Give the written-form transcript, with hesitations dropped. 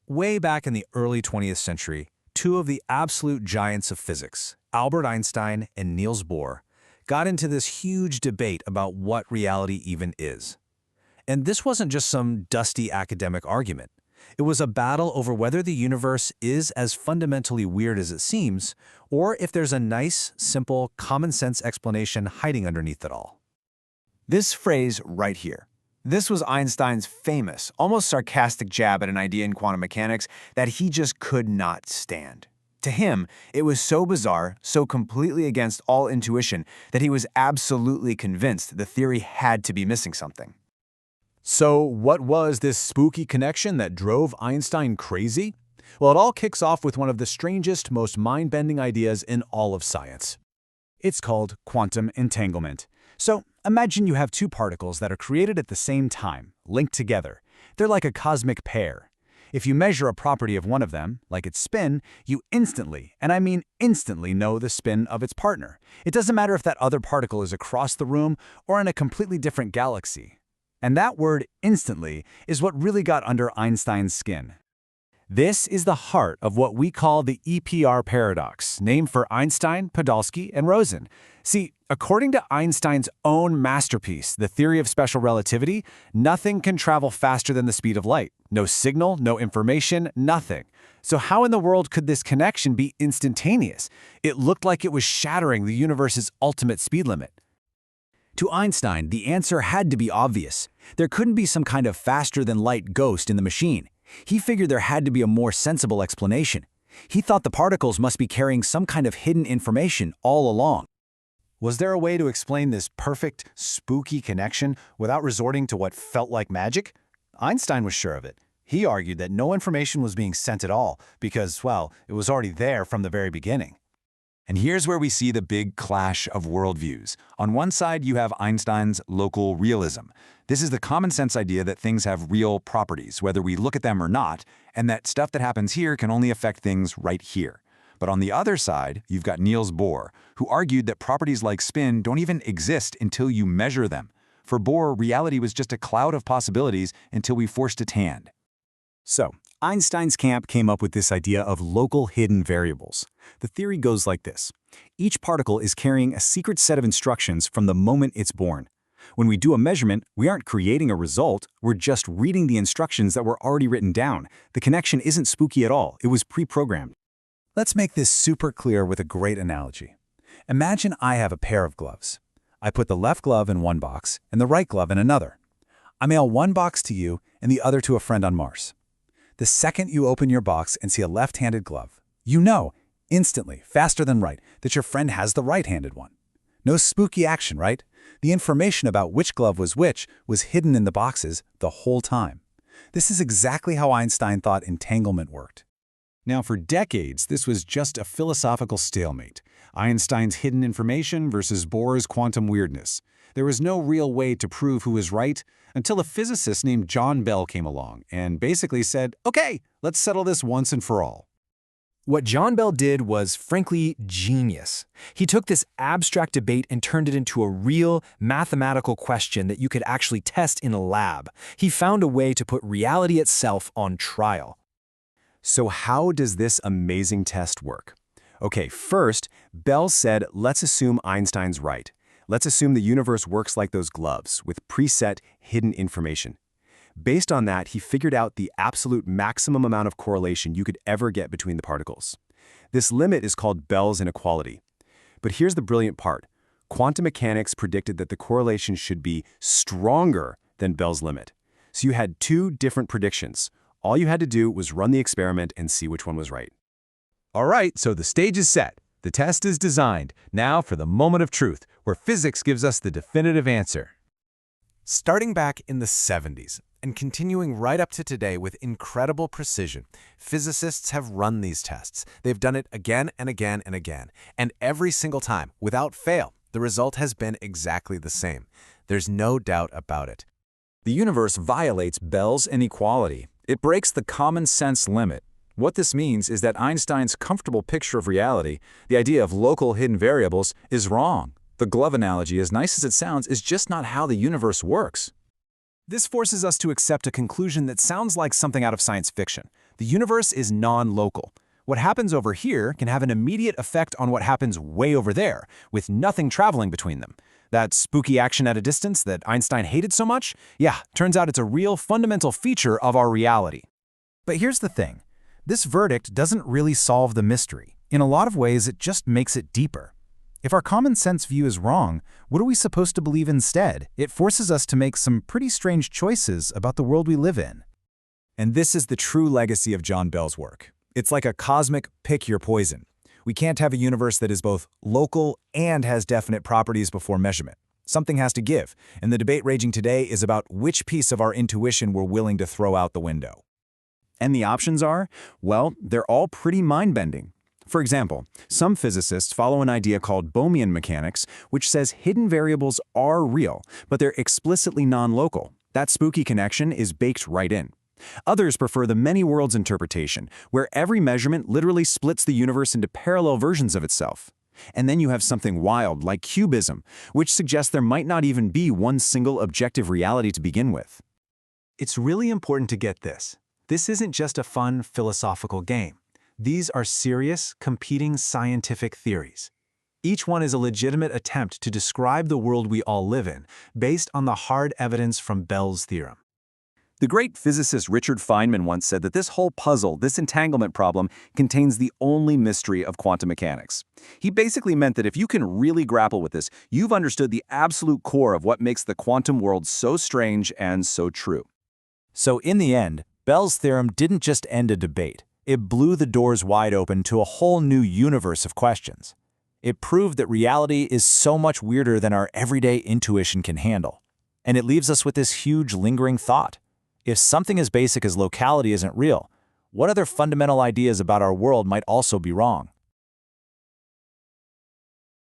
Way back in the early 20th century, two of the absolute giants of physics, Albert Einstein and Niels Bohr, got into this huge debate about what reality even is. And this wasn't just some dusty academic argument. It was a battle over whether the universe is as fundamentally weird as it seems, or if there's a nice, simple, common-sense explanation hiding underneath it all. This phrase right here. This was Einstein's famous, almost sarcastic jab at an idea in quantum mechanics that he just could not stand. To him, it was so bizarre, so completely against all intuition, that he was absolutely convinced the theory had to be missing something. So what was this spooky connection that drove Einstein crazy? Well, it all kicks off with one of the strangest, most mind-bending ideas in all of science. It's called quantum entanglement. So imagine you have two particles that are created at the same time, linked together. They're like a cosmic pair. If you measure a property of one of them, like its spin, you instantly, and I mean instantly, know the spin of its partner. It doesn't matter if that other particle is across the room or in a completely different galaxy. And that word instantly is what really got under Einstein's skin. This is the heart of what we call the EPR paradox, named for Einstein, Podolsky, and Rosen. See, according to Einstein's own masterpiece, the theory of special relativity, nothing can travel faster than the speed of light. No signal, no information, nothing. So how in the world could this connection be instantaneous? It looked like it was shattering the universe's ultimate speed limit. To Einstein, the answer had to be obvious. There couldn't be some kind of faster-than-light ghost in the machine. He figured there had to be a more sensible explanation. He thought the particles must be carrying some kind of hidden information all along. Was there a way to explain this perfect, spooky connection without resorting to what felt like magic? Einstein was sure of it. He argued that no information was being sent at all because, well, it was already there from the very beginning. And here's where we see the big clash of worldviews. On one side, you have Einstein's local realism. This is the common sense idea that things have real properties, whether we look at them or not, and that stuff that happens here can only affect things right here. But on the other side, you've got Niels Bohr, who argued that properties like spin don't even exist until you measure them. For Bohr, reality was just a cloud of possibilities until we forced its hand. So, Einstein's camp came up with this idea of local hidden variables. The theory goes like this. Each particle is carrying a secret set of instructions from the moment it's born. When we do a measurement, we aren't creating a result, we're just reading the instructions that were already written down. The connection isn't spooky at all, it was pre-programmed. Let's make this super clear with a great analogy. Imagine I have a pair of gloves. I put the left glove in one box and the right glove in another. I mail one box to you and the other to a friend on Mars. The second you open your box and see a left-handed glove, you know, instantly, faster than right, that your friend has the right-handed one. No spooky action, right? The information about which glove was which was hidden in the boxes the whole time. This is exactly how Einstein thought entanglement worked. Now, for decades, this was just a philosophical stalemate. Einstein's hidden information versus Bohr's quantum weirdness. There was no real way to prove who was right until a physicist named John Bell came along and basically said, okay, let's settle this once and for all. What John Bell did was, frankly, genius. He took this abstract debate and turned it into a real mathematical question that you could actually test in a lab. He found a way to put reality itself on trial. So how does this amazing test work? Okay, first, Bell said, let's assume Einstein's right. Let's assume the universe works like those gloves, with preset, hidden information. Based on that, he figured out the absolute maximum amount of correlation you could ever get between the particles. This limit is called Bell's inequality. But here's the brilliant part. Quantum mechanics predicted that the correlation should be stronger than Bell's limit. So you had two different predictions. All you had to do was run the experiment and see which one was right. All right, so the stage is set. The test is designed. Now for the moment of truth, where physics gives us the definitive answer. Starting back in the 70s and continuing right up to today with incredible precision, physicists have run these tests. They've done it again and again and again. And every single time, without fail, the result has been exactly the same. There's no doubt about it. The universe violates Bell's inequality. It breaks the common sense limit. What this means is that Einstein's comfortable picture of reality, the idea of local hidden variables, is wrong. The glove analogy, as nice as it sounds, is just not how the universe works. This forces us to accept a conclusion that sounds like something out of science fiction. The universe is non-local. What happens over here can have an immediate effect on what happens way over there, with nothing traveling between them. That spooky action at a distance that Einstein hated so much? Yeah, turns out it's a real fundamental feature of our reality. But here's the thing. This verdict doesn't really solve the mystery. In a lot of ways, it just makes it deeper. If our common sense view is wrong, what are we supposed to believe instead? It forces us to make some pretty strange choices about the world we live in. And this is the true legacy of John Bell's work. It's like a cosmic pick your poison. We can't have a universe that is both local and has definite properties before measurement. Something has to give, and the debate raging today is about which piece of our intuition we're willing to throw out the window. And the options are, well, they're all pretty mind-bending. For example, some physicists follow an idea called Bohmian mechanics, which says hidden variables are real, but they're explicitly non-local. That spooky connection is baked right in. Others prefer the many worlds interpretation, where every measurement literally splits the universe into parallel versions of itself. And then you have something wild like cubism, which suggests there might not even be one single objective reality to begin with. It's really important to get this. This isn't just a fun philosophical game. These are serious, competing scientific theories. Each one is a legitimate attempt to describe the world we all live in, based on the hard evidence from Bell's theorem. The great physicist Richard Feynman once said that this whole puzzle, this entanglement problem, contains the only mystery of quantum mechanics. He basically meant that if you can really grapple with this, you've understood the absolute core of what makes the quantum world so strange and so true. So in the end, Bell's theorem didn't just end a debate. It blew the doors wide open to a whole new universe of questions. It proved that reality is so much weirder than our everyday intuition can handle. And it leaves us with this huge lingering thought. If something as basic as locality isn't real, what other fundamental ideas about our world might also be wrong?